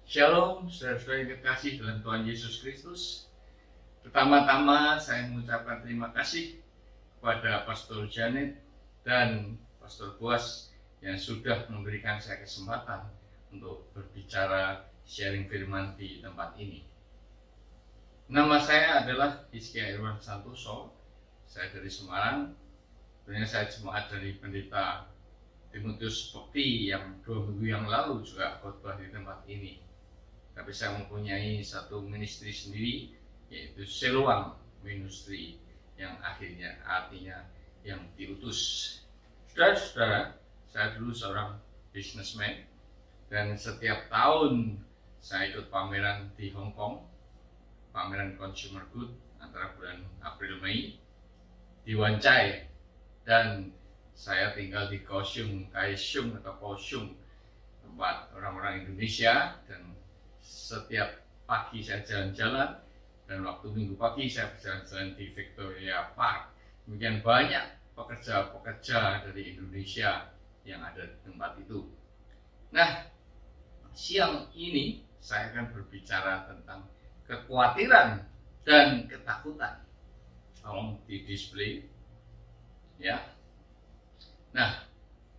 Shalom, saudara-saudara yang kekasih dalam Tuhan Yesus Kristus. Pertama-tama saya mengucapkan terima kasih kepada Pastor Janet dan Pastor Boas yang sudah memberikan saya kesempatan untuk berbicara sharing firman di tempat ini. Nama saya adalah Hizkia Irwan Santoso. Saya dari Semarang. Sebenarnya saya jemaat dari Pendeta Timotius Bekti yang 2 minggu yang lalu juga khotbah di tempat ini. Tapi saya mempunyai satu ministry sendiri, yaitu Siloam Ministry, yang akhirnya artinya yang diutus. Saudara-saudara, saya dulu seorang businessman, dan setiap tahun saya ikut pameran di Hong Kong, pameran consumer good antara bulan April-Mei di Wan Chai, dan saya tinggal di Kaohsiung atau Kaohsiung, tempat orang-orang Indonesia, dan setiap pagi saya jalan-jalan, dan waktu minggu pagi saya berjalan-jalan di Victoria Park. Kemudian banyak pekerja-pekerja dari Indonesia yang ada di tempat itu. Nah, siang ini saya akan berbicara tentang kekhawatiran dan ketakutan. Tolong di display ya. Nah,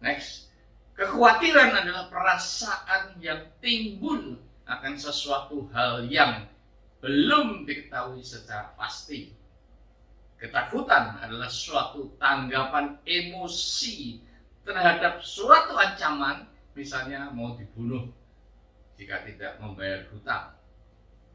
next. Kekhawatiran adalah perasaan yang timbul akan sesuatu hal yang belum diketahui secara pasti. Ketakutan adalah suatu tanggapan emosi terhadap suatu ancaman, misalnya mau dibunuh jika tidak membayar hutang.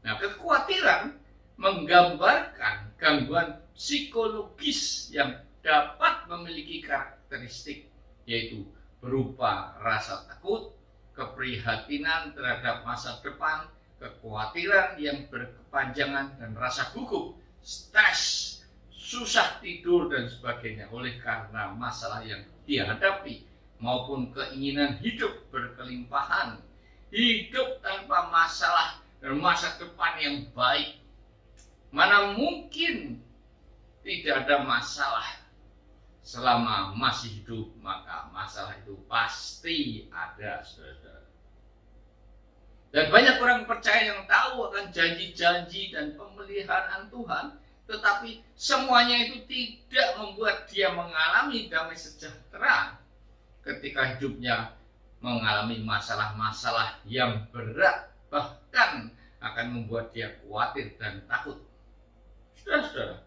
Nah, kekhawatiran menggambarkan gangguan psikologis yang dapat memiliki karakteristik, yaitu berupa rasa takut, keprihatinan terhadap masa depan, kekhawatiran yang berkepanjangan, dan rasa gugup, stres, susah tidur, dan sebagainya oleh karena masalah yang dihadapi, maupun keinginan hidup berkelimpahan, hidup tanpa masalah, dan masa depan yang baik. Mana mungkin tidak ada masalah? Selama masih hidup, maka masalah itu pasti ada, saudara-saudara. Dan banyak orang percaya yang tahu akan janji-janji dan pemeliharaan Tuhan, tetapi semuanya itu tidak membuat dia mengalami damai sejahtera ketika hidupnya mengalami masalah-masalah yang berat, bahkan akan membuat dia khawatir dan takut. Saudara-saudara,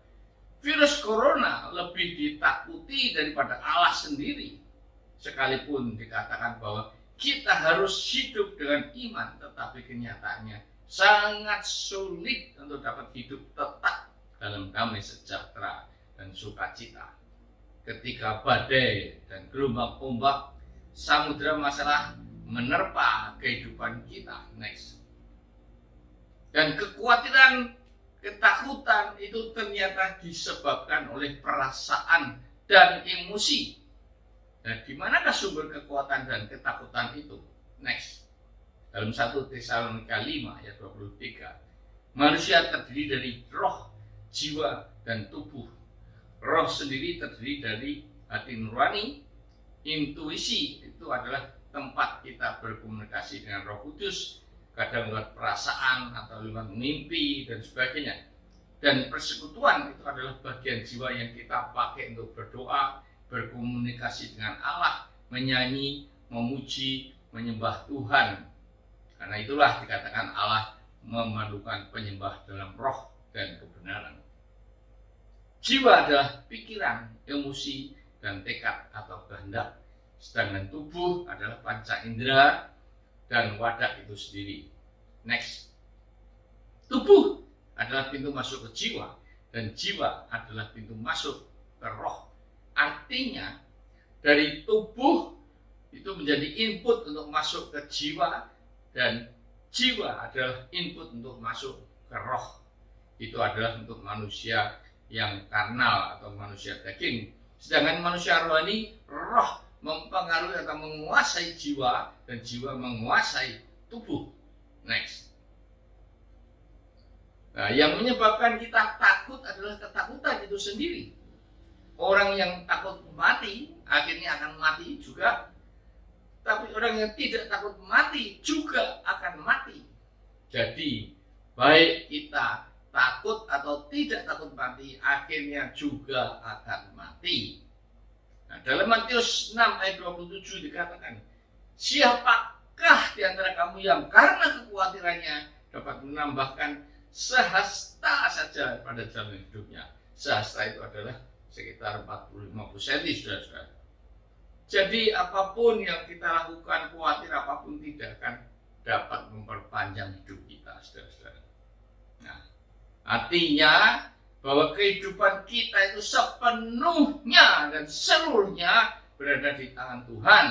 virus corona lebih ditakuti daripada Allah sendiri. Sekalipun dikatakan bahwa kita harus hidup dengan iman, tetapi kenyataannya sangat sulit untuk dapat hidup tetap dalam damai sejahtera dan sukacita. Ketika badai dan gelombang ombak samudera masalah menerpa kehidupan kita. Next. Dan kekhawatiran, ketakutan itu ternyata disebabkan oleh perasaan dan emosi. Nah, di manakah sumber kekuatan dan ketakutan itu? Next. Dalam 1 Tesalonika 5 ayat 23, manusia terdiri dari roh, jiwa, dan tubuh. Roh sendiri terdiri dari hati nurani. Intuisi itu adalah tempat kita berkomunikasi dengan Roh Kudus, kadang lewat perasaan atau lewat mimpi dan sebagainya. Dan persekutuan itu adalah bagian jiwa yang kita pakai untuk berdoa, berkomunikasi dengan Allah, menyanyi, memuji, menyembah Tuhan. Karena itulah dikatakan Allah memerlukan penyembah dalam roh dan kebenaran. Jiwa adalah pikiran, emosi, dan tekad atau kehendak. Sedangkan tubuh adalah panca indera dan wadah itu sendiri. Next. Tubuh adalah pintu masuk ke jiwa, dan jiwa adalah pintu masuk ke roh. Artinya, dari tubuh itu menjadi input untuk masuk ke jiwa, dan jiwa adalah input untuk masuk ke roh. Itu adalah untuk manusia yang karnal atau manusia daging. Sedangkan manusia rohani, roh mempengaruhi atau menguasai jiwa, dan jiwa menguasai tubuh. Next. Nah, yang menyebabkan kita takut adalah ketakutan itu sendiri. Orang yang takut mati akhirnya akan mati juga, tapi orang yang tidak takut mati juga akan mati. Jadi baik kita takut atau tidak takut mati, akhirnya juga akan mati. Nah, dalam Matius 6 ayat 27 dikatakan, siapakah di antara kamu yang karena kekhawatirannya dapat menambahkan sehasta saja pada jalan hidupnya. Sehasta itu adalah sekitar 40-50 cm, saudara-saudara. Jadi apapun yang kita lakukan, khawatir apapun tidak akan dapat memperpanjang hidup kita, saudara-saudara. Nah, artinya bahwa kehidupan kita itu sepenuhnya dan seluruhnya berada di tangan Tuhan.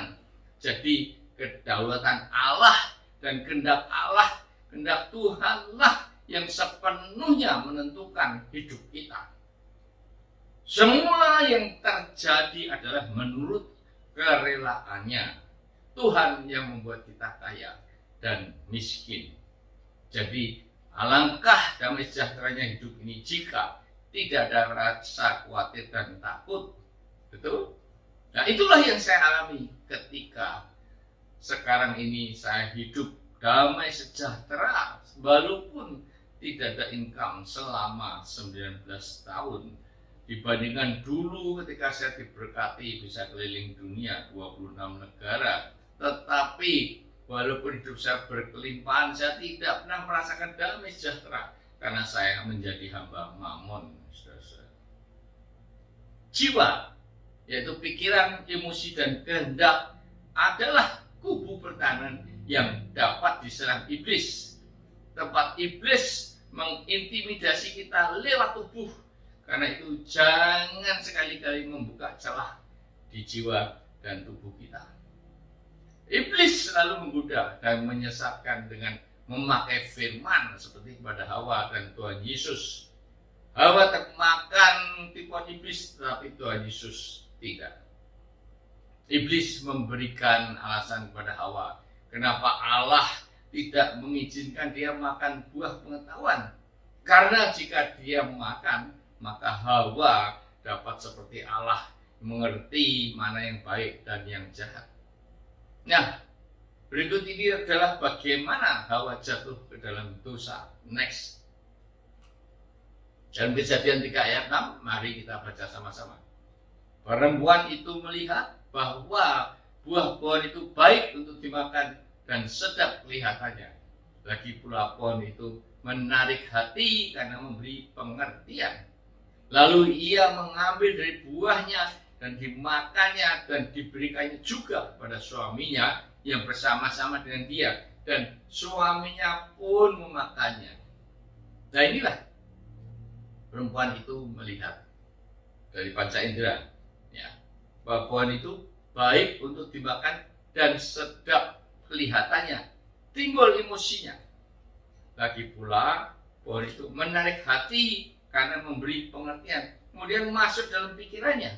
Jadi kedaulatan Allah dan kehendak Allah, kehendak Tuhanlah yang sepenuhnya menentukan hidup kita. Semua yang terjadi adalah menurut kerelaannya. Tuhan yang membuat kita kaya dan miskin. Jadi alangkah damai sejahteranya hidup ini jika tidak ada rasa khawatir dan takut. Betul? Nah, itulah yang saya alami ketika sekarang ini saya hidup damai sejahtera walaupun tidak ada income selama 19 tahun. Dibandingkan dulu ketika saya diberkati bisa keliling dunia 26 negara. Tetapi walaupun hidup saya berkelimpahan, saya tidak pernah merasakan damai sejahtera karena saya menjadi hamba Mammon. Jiwa, yaitu pikiran, emosi, dan kehendak adalah kubu pertahanan yang dapat diserang iblis. Tempat iblis mengintimidasi kita lewat tubuh. Karena itu jangan sekali-kali membuka celah di jiwa dan tubuh kita. Iblis selalu menggoda dan menyesatkan dengan memakai firman seperti kepada Hawa dan Tuhan Yesus. Hawa termakan tipuan iblis, tetapi Tuhan Yesus tidak. Iblis memberikan alasan kepada Hawa, kenapa Allah tidak mengizinkan dia makan buah pengetahuan. Karena jika dia makan, maka Hawa dapat seperti Allah mengerti mana yang baik dan yang jahat. Nah, berikut ini adalah bagaimana Hawa jatuh ke dalam dosa. Next. Dalam Kejadian 3 ayat 6, mari kita baca sama-sama. Perempuan itu melihat bahwa buah pohon itu baik untuk dimakan dan sedap kelihatannya. Lagi pula pohon itu menarik hati karena memberi pengertian. Lalu ia mengambil dari buahnya dan dimakannya dan diberikannya juga pada suaminya yang bersama-sama dengan dia. Dan suaminya pun memakannya. Nah, inilah perempuan itu melihat dari panca indera, ya, bahwa pohon itu baik untuk dimakan dan sedap kelihatannya. Timbul emosinya. Lagi pula pohon itu menarik hati karena memberi pengertian. Kemudian masuk dalam pikirannya.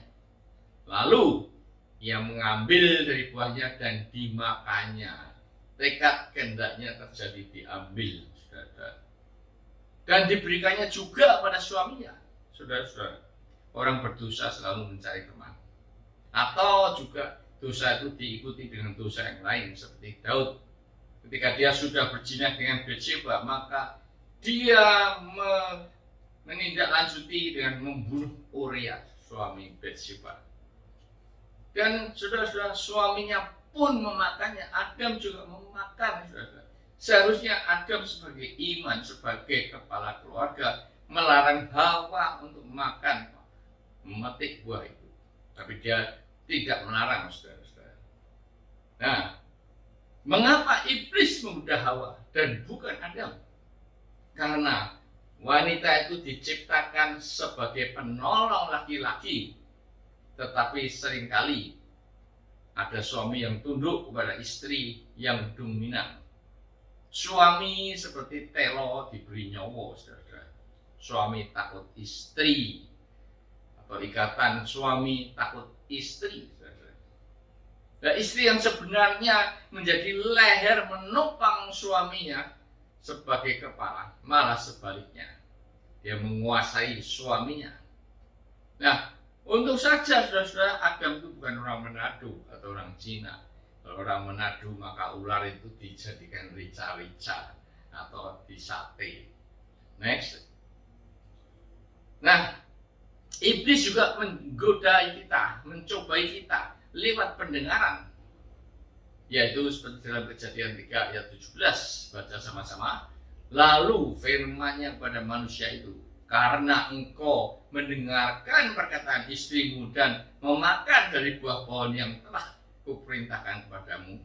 Lalu ia mengambil dari buahnya dan dimakannya. Tekad kehendaknya terjadi diambil, saudara. Dan diberikannya juga pada suaminya. Saudara-saudara, orang berdosa selalu mencari teman. Atau juga dosa itu diikuti dengan dosa yang lain seperti Daud. Ketika dia sudah berzina dengan Bathsheba, maka dia menindaklanjuti dengan membunuh Uria, suami Bathsheba. Dan saudara-saudara, suaminya pun memakannya. Adam juga memakan, saudara. Seharusnya Adam sebagai iman, sebagai kepala keluarga, melarang Hawa untuk makan, memetik buah itu. Tapi dia tidak melarang, saudara-saudara. Nah, mengapa iblis menggoda Hawa dan bukan Adam? Karena wanita itu diciptakan sebagai penolong laki-laki. Tetapi seringkali ada suami yang tunduk kepada istri yang dominan. Suami seperti telo diberi nyawa, saudara. Suami takut istri, atau ikatan suami takut istri, saudara. Nah, istri yang sebenarnya menjadi leher menopang suaminya sebagai kepala, malah sebaliknya. Dia menguasai suaminya. Nah, untung saja, saudara-saudara, Adam itu bukan orang Manado atau orang Cina. Kalau orang Manado, maka ular itu dijadikan rica-rica. atau disate. Next. Nah, iblis juga menggodai kita, mencobai kita lewat pendengaran. Yaitu seperti dalam Kejadian 3 ayat 17, baca sama-sama. Lalu firman-Nya kepada manusia itu, karena engkau mendengarkan perkataan istrimu dan memakan dari buah pohon yang telah kuperintahkan kepadamu,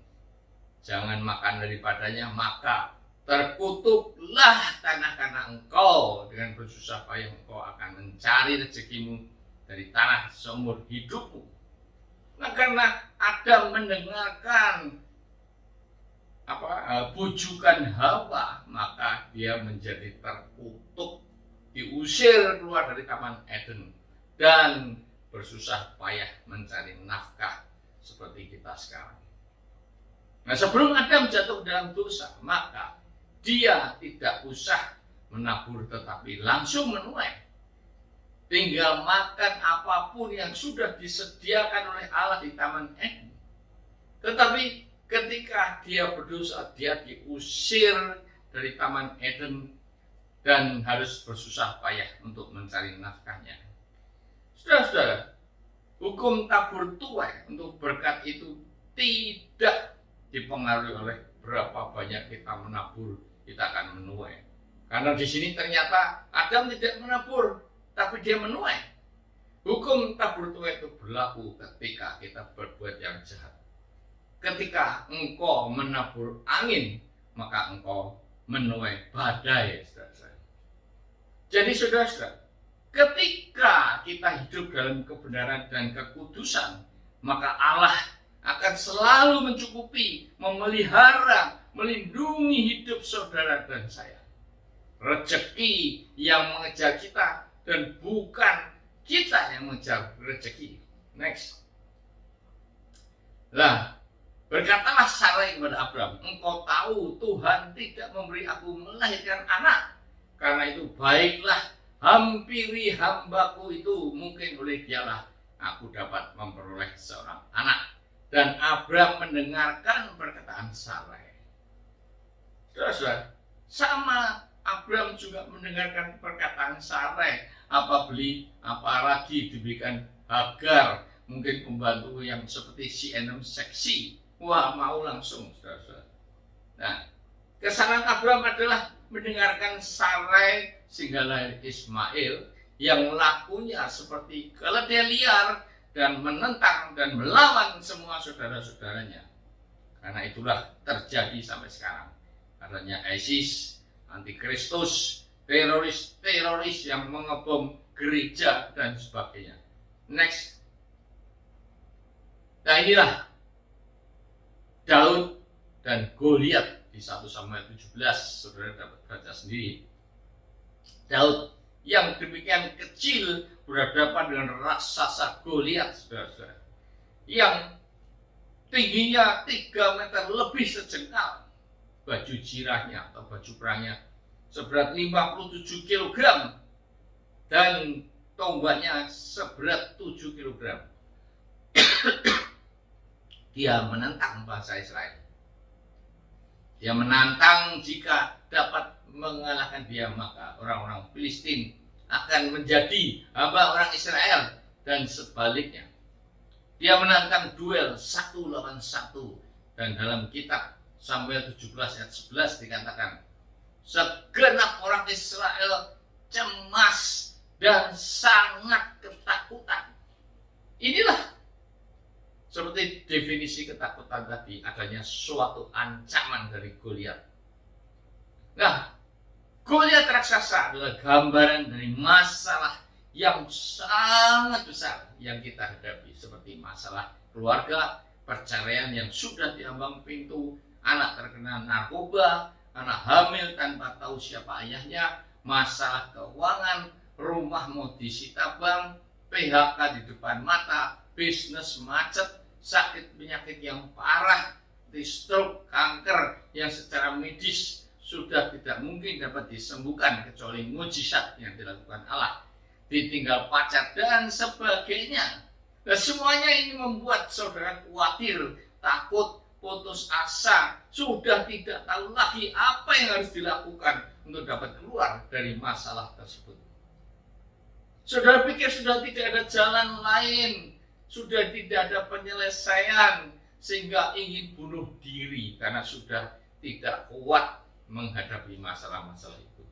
jangan makan daripadanya, maka terkutuklah tanah karena engkau dengan bersusah payah engkau akan mencari rezekimu dari tanah seumur hidupmu. Nah, karena Adam mendengarkan bujukan Hawa, maka dia menjadi terkutuk, diusir keluar dari Taman Eden dan bersusah payah mencari nafkah seperti kita sekarang. Nah, sebelum Adam jatuh dalam dosa, maka dia tidak usah menabur tetapi langsung menuai. Tinggal makan apapun yang sudah disediakan oleh Allah di Taman Eden. Tetapi ketika dia berdosa, dia diusir dari Taman Eden dan harus bersusah payah untuk mencari nafkahnya. Saudara-saudara, hukum tabur tuai untuk berkat itu tidak dipengaruhi oleh berapa banyak kita menabur, kita akan menuai. Karena di sini ternyata Adam tidak menabur, tapi dia menuai. Hukum tabur tuai itu berlaku ketika kita berbuat yang jahat. Ketika engkau menabur angin, maka engkau menuai badai, saudara-saudara. Jadi saudara-saudara, ketika kita hidup dalam kebenaran dan kekudusan, maka Allah akan selalu mencukupi, memelihara, melindungi hidup saudara dan saya. Rezeki yang mengejar kita dan bukan kita yang mengejar rezeki. Next. Lah, berkatalah Sarai kepada Abram, engkau tahu Tuhan tidak memberi aku melahirkan anak. Karena itu baiklah, hampiri hambaku itu, mungkin oleh dialah aku dapat memperoleh seorang anak. Dan Abram mendengarkan perkataan Sarai. Saudara-saudara, sama Abram juga mendengarkan perkataan Sarai. Apalagi diberikan Hagar, mungkin pembantu yang seperti si enem seksi. Wah, mau langsung, saudara-saudara. Nah, kesalahan Abram adalah mendengarkan Sarai sehingga lahir Ismail yang lakunya seperti keledai liar dan menentang dan melawan semua saudara-saudaranya. Karena itulah terjadi sampai sekarang. Adanya ISIS, antikristus, teroris yang mengebom gereja dan sebagainya. Next. Nah, inilah Daud dan Goliat di 1 Samuel 17, saudara dapat baca sendiri. Daud yang demikian kecil berhadapan dengan raksasa Goliat, saudara-saudara, yang tingginya 3 meter lebih sejengkal, baju jirahnya atau baju perangnya seberat 57 kg dan tombaknya seberat 7 kg. Dia menentang bangsa Israel. Dia menantang jika dapat mengalahkan dia, maka orang-orang Filistin akan menjadi hamba orang Israel dan sebaliknya. Dia menantang duel 1 lawan 1, dan dalam kitab Samuel 17 ayat 11 dikatakan, segenap orang Israel cemas dan sangat ketakutan. Inilah seperti definisi ketakutan tadi, adanya suatu ancaman dari Goliat. Nah, Goliat raksasa adalah gambaran dari masalah yang sangat besar yang kita hadapi, seperti masalah keluarga, perceraian yang sudah diambang pintu, anak terkena narkoba, anak hamil tanpa tahu siapa ayahnya, masalah keuangan, rumah mau disita bank, PHK di depan mata, bisnis macet, sakit penyakit yang parah, stroke, kanker yang secara medis sudah tidak mungkin dapat disembuhkan kecuali mujizat yang dilakukan Allah, ditinggal pacar dan sebagainya. Nah, semuanya ini membuat saudara khawatir, takut, putus asa, sudah tidak tahu lagi apa yang harus dilakukan untuk dapat keluar dari masalah tersebut. Saudara pikir sudah tidak ada jalan lain, sudah tidak ada penyelesaian, sehingga ingin bunuh diri karena sudah tidak kuat menghadapi masalah-masalah itu.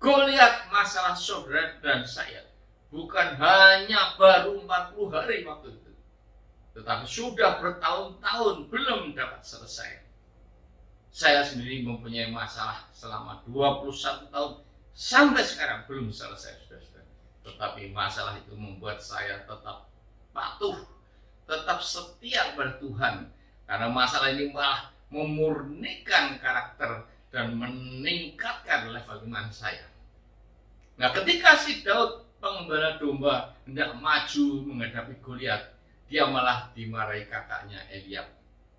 Goliat masalah saudara dan saya bukan hanya baru 40 hari waktu itu, tetapi sudah bertahun-tahun belum dapat selesai. Saya sendiri mempunyai masalah selama 21 tahun sampai sekarang belum selesai, saudara-saudara. Tetapi masalah itu membuat saya tetap patuh, tetap setia kepada Tuhan, karena masalah ini malah memurnikan karakter dan meningkatkan level iman saya. Nah, ketika si Daud pengembala domba hendak maju menghadapi Goliat, dia malah dimarahi kakaknya Eliab.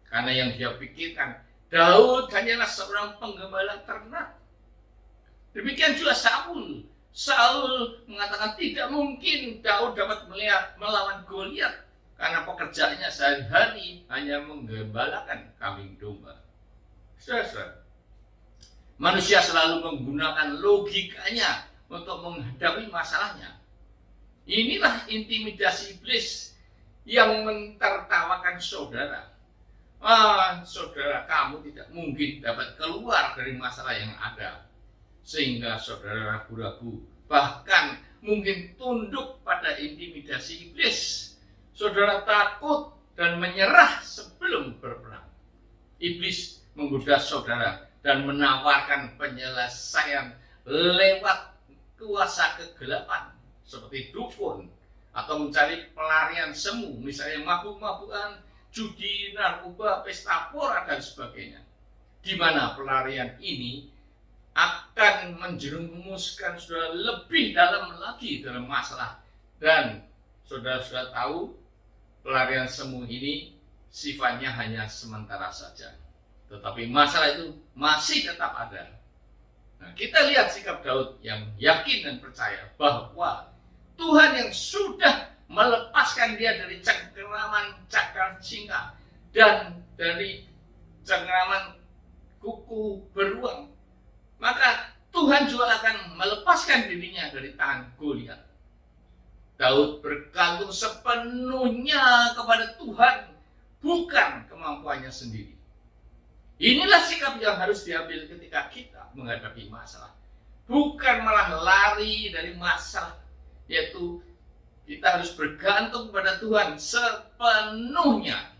Karena yang dia pikirkan, Daud hanyalah seorang penggembala ternak. Demikian juga Saul. Saul mengatakan tidak mungkin Daud dapat melawan Goliat, karena pekerjaannya sehari-hari hanya menggembalakan kambing domba. Saudara, manusia selalu menggunakan logikanya untuk menghadapi masalahnya. Inilah intimidasi iblis yang mentertawakan saudara. Saudara, kamu tidak mungkin dapat keluar dari masalah yang ada, sehingga saudara ragu-ragu, bahkan mungkin tunduk pada intimidasi iblis. Saudara takut dan menyerah sebelum berperang. Iblis menggoda saudara dan menawarkan penyelesaian lewat kuasa kegelapan seperti dukun, atau mencari pelarian semu, misalnya mabuk-mabukan, judi, narkoba, pesta pora, dan sebagainya. Di mana pelarian ini akan menjerumuskan saudara lebih dalam lagi dalam masalah. Dan saudara-saudara tahu, pelarian semu ini sifatnya hanya sementara saja, tetapi masalah itu masih tetap ada. Nah, kita lihat sikap Daud yang yakin dan percaya bahwa Tuhan yang sudah melepaskan dia dari cengkeraman cakar singa dan dari cengkeraman kuku beruang, maka Tuhan juga akan melepaskan dirinya dari tangan Goliat. Daud bergantung sepenuhnya kepada Tuhan, bukan kemampuannya sendiri. Inilah sikap yang harus diambil ketika kita menghadapi masalah. Bukan malah lari dari masalah, yaitu kita harus bergantung kepada Tuhan sepenuhnya.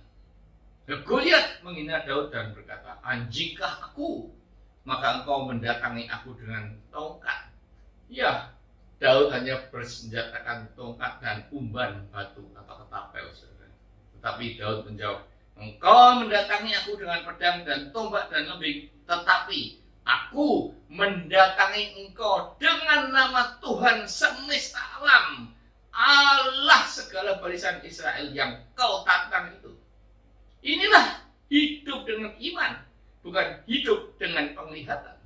Goliat menghina Daud dan berkata, "Anjingkah aku, maka engkau mendatangi aku dengan tongkat?" Ya, Daud hanya bersenjatakan tongkat dan umban batu atau ketapel, saudara. Tetapi Daud menjawab, "Engkau mendatangi aku dengan pedang dan tombak dan lembing, tetapi aku mendatangi engkau dengan nama Tuhan semesta alam, Allah segala barisan Israel yang kau tantang itu." Inilah hidup dengan iman, bukan hidup dengan penglihatan.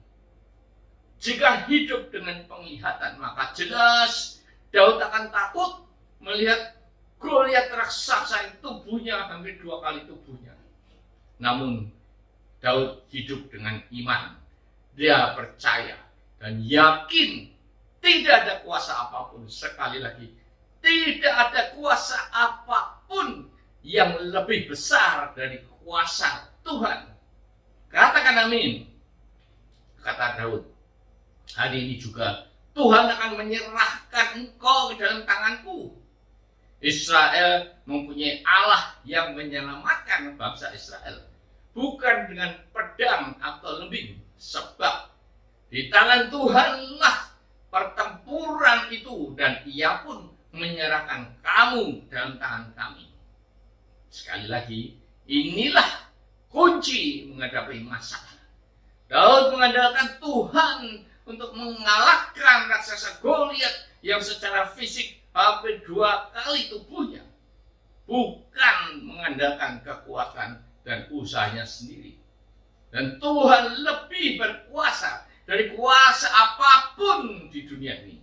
Jika hidup dengan penglihatan, maka jelas Daud akan takut melihat Goliat raksasa itu tubuhnya hampir 2 kali tubuhnya. Namun Daud hidup dengan iman. Dia percaya dan yakin tidak ada kuasa apapun, sekali lagi, tidak ada kuasa apapun yang lebih besar dari kuasa Tuhan. Katakan amin. Kata Daud, "Hari ini juga Tuhan akan menyerahkan engkau ke dalam tanganku." Israel mempunyai Allah yang menyelamatkan bangsa Israel, bukan dengan pedang atau lembing, sebab di tangan Tuhanlah pertempuran itu, dan Ia pun menyerahkan kamu dalam tangan kami. Sekali lagi, inilah kunci menghadapi masalah. Daud mengandalkan Tuhan untuk mengalahkan raksasa Goliat yang secara fisik hampir 2 kali tubuhnya, bukan mengandalkan kekuatan dan usahanya sendiri. Dan Tuhan lebih berkuasa dari kuasa apapun di dunia ini.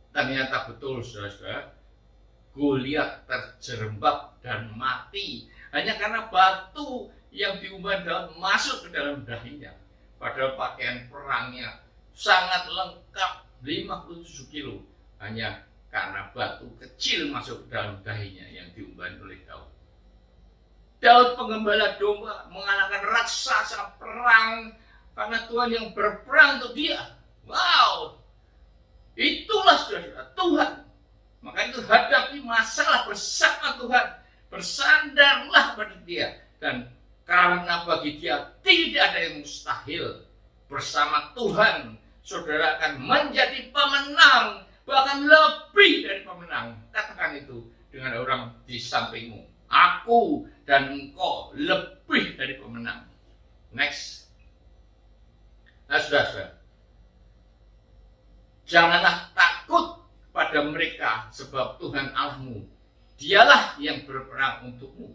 Ternyata betul, saudara-saudara, Goliat terjerembab dan mati hanya karena batu yang diumbar daun masuk ke dalam dahinya. Padahal pakaian perangnya sangat lengkap, 57 kilo, hanya karena batu kecil masuk ke dalam dahinya yang diumbar oleh Daud. Daud penggembala domba mengalahkan raksasa perang karena Tuhan yang berperang untuk dia. Wow, itulah saudara Tuhan. Maka itu hadapi masalah bersama Tuhan, bersandarlah pada Dia, dan karena bagi Dia tidak ada yang mustahil. Bersama Tuhan, saudara akan menjadi pemenang, bahkan lebih dari pemenang. Katakan itu dengan orang di sampingmu. Aku dan engkau lebih dari pemenang. Next. Nah, saudara, janganlah takut pada mereka, sebab Tuhan Allahmu, Dialah yang berperang untukmu.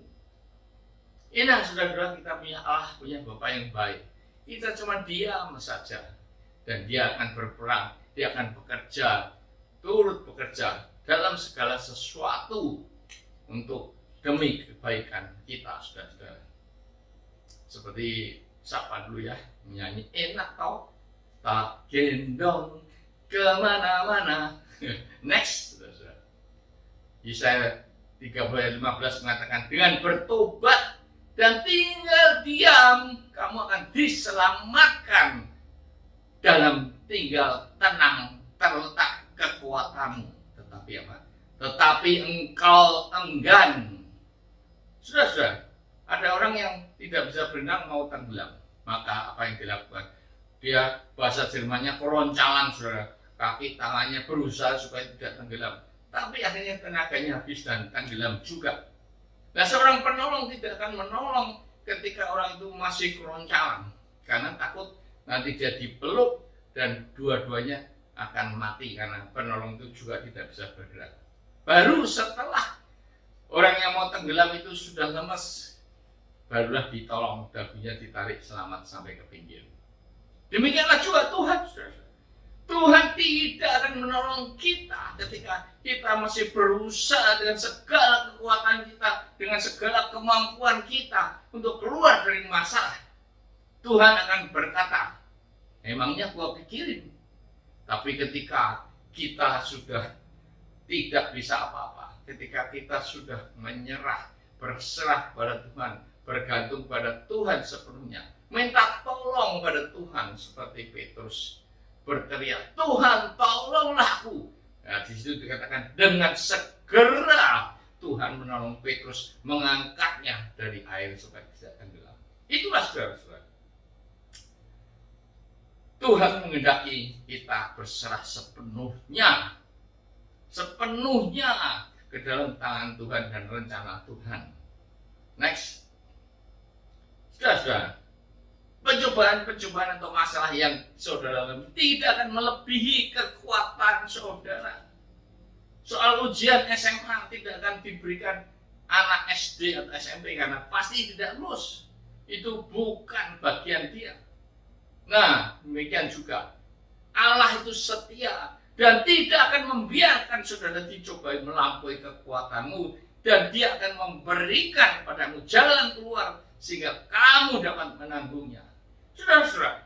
Ingat saudara, kita punya Allah, punya Bapa yang baik. Kita cuma diam saja, dan Dia akan berperang, Dia akan bekerja, turut bekerja dalam segala sesuatu untuk demi kebaikan kita, saudara-saudara. Seperti siapa dulu ya, menyanyi enak tau, tak gendong kemana-mana. Next, saudara-saudara. Yesaya 30:15 mengatakan, dengan bertobat dan tinggal diam, kamu akan diselamatkan. Dalam tinggal tenang terletak kekuatanmu. Tetapi apa? Tetapi engkau enggan. Sudah, ada orang yang tidak bisa berenang mau tenggelam. Maka apa yang dilakukan? Dia, bahasa Jermannya, keroncalan, saudara. Kaki tangannya berusaha supaya tidak tenggelam. Tapi akhirnya tenaganya habis dan tenggelam juga. Nah, seorang penolong tidak akan menolong ketika orang itu masih keroncalan. Karena takut nanti dia dipeluk dan dua-duanya akan mati karena penolong itu juga tidak bisa bergerak. Baru setelah orang yang mau tenggelam itu sudah lemas, barulah ditolong, dagunya ditarik selamat sampai ke pinggir. Demikianlah juga Tuhan, saudara. Tuhan tidak akan menolong kita ketika kita masih berusaha dengan segala kekuatan kita, dengan segala kemampuan kita untuk keluar dari masalah. Tuhan akan berkata, emangnya gua pikirin. Tapi ketika kita sudah tidak bisa apa-apa, ketika kita sudah menyerah, berserah pada Tuhan, bergantung pada Tuhan sepenuhnya, minta tolong pada Tuhan seperti Petrus berteriak, Tuhan tolonglah aku. Nah, di situ dikatakan dengan segera Tuhan menolong Petrus, mengangkatnya dari air supaya tidak tenggelam. Itulah saudara-saudara. Tuhan menghendaki kita berserah sepenuhnya ke dalam tangan Tuhan dan rencana Tuhan. Next. Saudara-saudara, pencobaan atau masalah yang saudara alami tidak akan melebihi kekuatan saudara. Soal ujian SMA tidak akan diberikan anak SD atau SMP karena pasti tidak lulus. Itu bukan bagian dia. Nah, demikian juga Allah itu setia dan tidak akan membiarkan saudara dicobai melampaui kekuatanmu, dan Dia akan memberikan padamu jalan keluar sehingga kamu dapat menanggungnya. Saudara-saudara,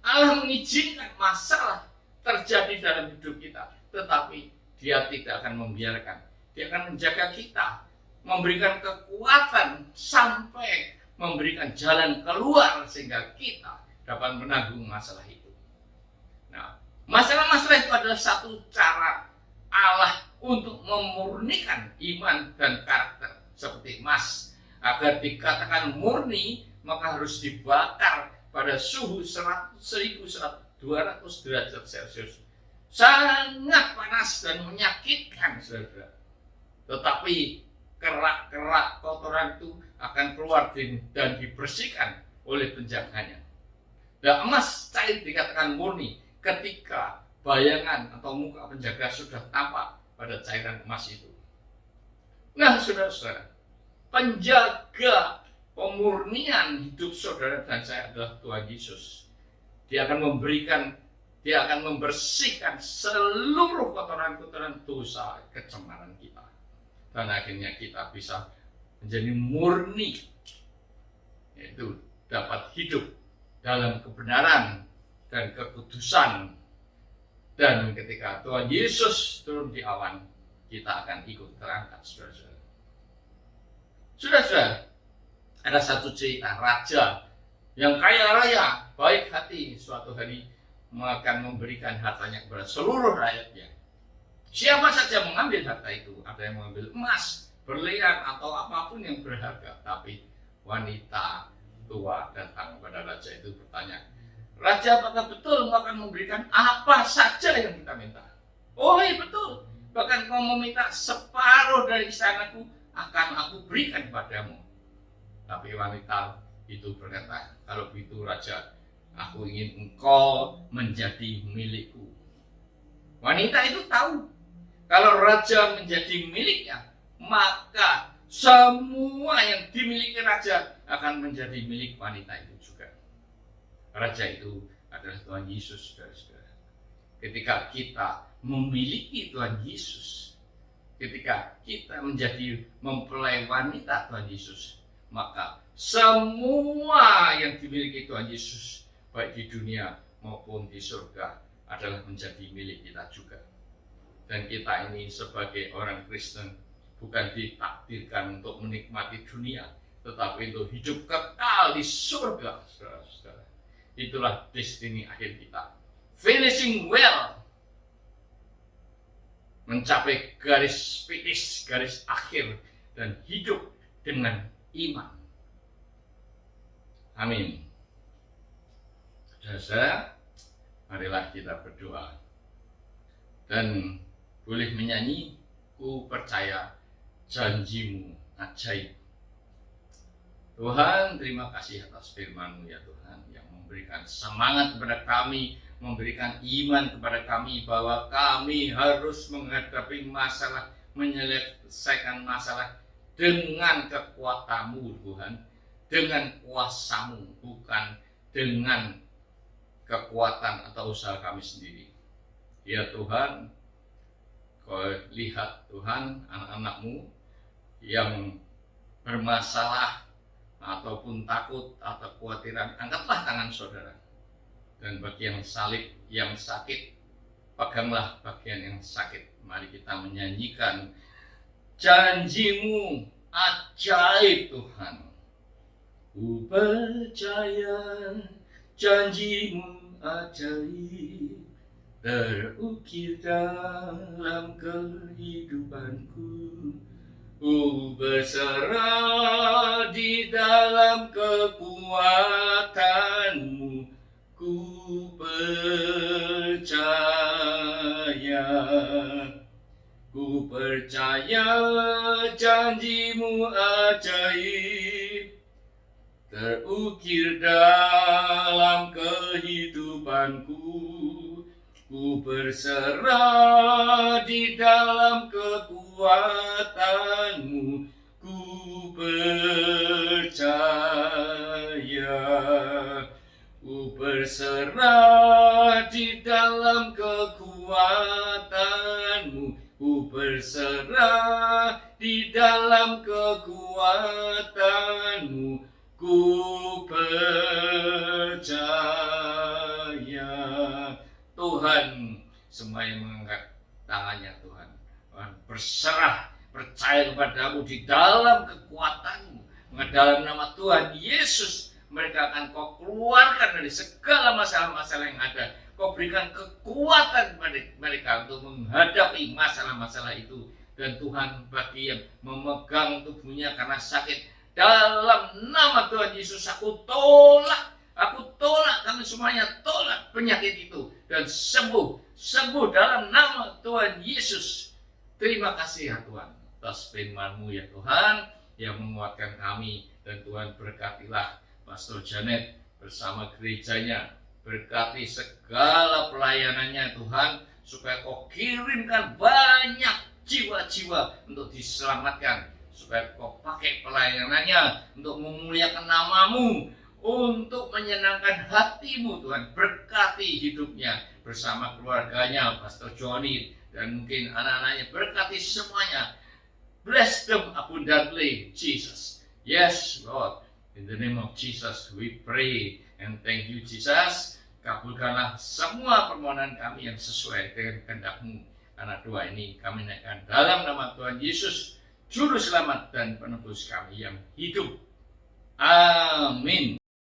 Allah mengizinkan masalah terjadi dalam hidup kita, tetapi Dia tidak akan membiarkan. Dia akan menjaga kita, memberikan kekuatan sampai memberikan jalan keluar sehingga kita dapat menanggung masalah itu. Nah, masalah-masalah itu adalah satu cara Allah untuk memurnikan iman dan karakter seperti emas. Agar dikatakan murni, maka harus dibakar pada suhu 1200 derajat Celcius. Sangat panas dan menyakitkan, saudara. Tetapi kerak-kerak kotoran itu akan keluar dan dibersihkan oleh penjaganya. Dan emas cair dikatakan murni ketika bayangan atau muka penjaga sudah tampak pada cairan emas itu. Nah, saudara-saudara, penjaga pemurnian hidup saudara dan saya adalah Tuhan Yesus. Dia akan membersihkan seluruh kotoran-kotoran dosa, kecemaran kita. Dan akhirnya kita bisa menjadi murni, yaitu dapat hidup dalam kebenaran dan kekudusan. Dan ketika Tuhan Yesus turun di awan, kita akan ikut terangkat, saudara-saudara. Saudara-saudara, ada satu cerita raja yang kaya raya, baik hati, suatu hari akan memberikan hartanya kepada seluruh rakyatnya. Siapa saja mengambil harta itu, ada yang mengambil emas, berlian, atau apapun yang berharga. Tapi wanita tua datang kepada raja itu bertanya, "Raja, apakah betul engkau akan memberikan apa saja yang kita minta?" "Oh iya betul, bahkan kau meminta separuh dari istanaku akan aku berikan padamu." Tapi wanita itu berkata, "Kalau begitu raja, aku ingin engkau menjadi milikku." Wanita itu tahu kalau raja menjadi miliknya, maka semua yang dimiliki raja akan menjadi milik wanita itu juga. Raja itu adalah Tuhan Yesus, saudara-saudara. Ketika kita memiliki Tuhan Yesus, ketika kita menjadi mempelai wanita Tuhan Yesus, maka semua yang dimiliki Tuhan Yesus, baik di dunia maupun di surga, adalah menjadi milik kita juga. Dan kita ini sebagai orang Kristen bukan ditakdirkan untuk menikmati dunia, tetapi untuk hidup kekal di surga, saudara-saudara. Itulah destiny akhir kita. Finishing well, mencapai garis finish, garis akhir, dan hidup dengan iman. Amin. Saudara, marilah kita berdoa dan boleh menyanyi, "Ku percaya janjimu ajaib." Tuhan, terima kasih atas firman-Mu ya Tuhan, yang memberikan semangat kepada kami, memberikan iman kepada kami bahwa kami harus menghadapi masalah, menyelesaikan masalah dengan kekuatan-Mu Tuhan, dengan kuasa-Mu, bukan dengan kekuatan atau usaha kami sendiri. Ya Tuhan, Kau lihat Tuhan anak-anak-Mu yang bermasalah ataupun takut atau kekhawatiran, angkatlah tangan saudara. Dan bagi yang salib, yang sakit, peganglah bagian yang sakit. Mari kita menyanyikan janji-Mu ajaib Tuhan. Ku percaya janji-Mu ajaib, terukir dalam kehidupanku. Ku berserah di dalam kekuatan-Mu. Ku percaya, ku percaya janji-Mu ajaib, terukir dalam kehidupanku. Ku berserah di dalam kekuatan-Mu. Ku percaya, ku berserah di dalam kekuatan-Mu. Ku berserah di dalam kekuatan-Mu. Ku percaya. Tuhan, semua yang mengangkat tangannya Tuhan, berserah, percaya kepada-Mu di dalam kekuatan-Mu. Dalam nama Tuhan Yesus, mereka akan Kau keluarkan dari segala masalah-masalah yang ada. Kau berikan kekuatan kepada mereka untuk menghadapi masalah-masalah itu. Dan Tuhan, bagi yang memegang tubuhnya karena sakit, dalam nama Tuhan Yesus aku tolak, kami semuanya tolak penyakit itu dan sembuh dalam nama Tuhan Yesus. Terima kasih ya Tuhan atas firman-Mu ya Tuhan, yang menguatkan kami. Dan Tuhan berkatilah Pastor Janet bersama gerejanya, berkati segala pelayanannya Tuhan, supaya Kau kirimkan banyak jiwa-jiwa untuk diselamatkan, supaya Kau pakai pelayanannya untuk memuliakan nama-Mu, untuk menyenangkan hati-Mu Tuhan. Berkati hidupnya bersama keluarganya, Pastor Johnny, dan mungkin anak-anaknya, berkati semuanya. Bless them abundantly, Jesus. Yes, Lord. In the name of Jesus, we pray and thank you, Jesus. Kabulkanlah semua permohonan kami yang sesuai dengan kehendak-Mu. Anak doa ini kami naikkan dalam nama Tuhan Yesus, Juru Selamat dan Penebus kami yang hidup. Amin.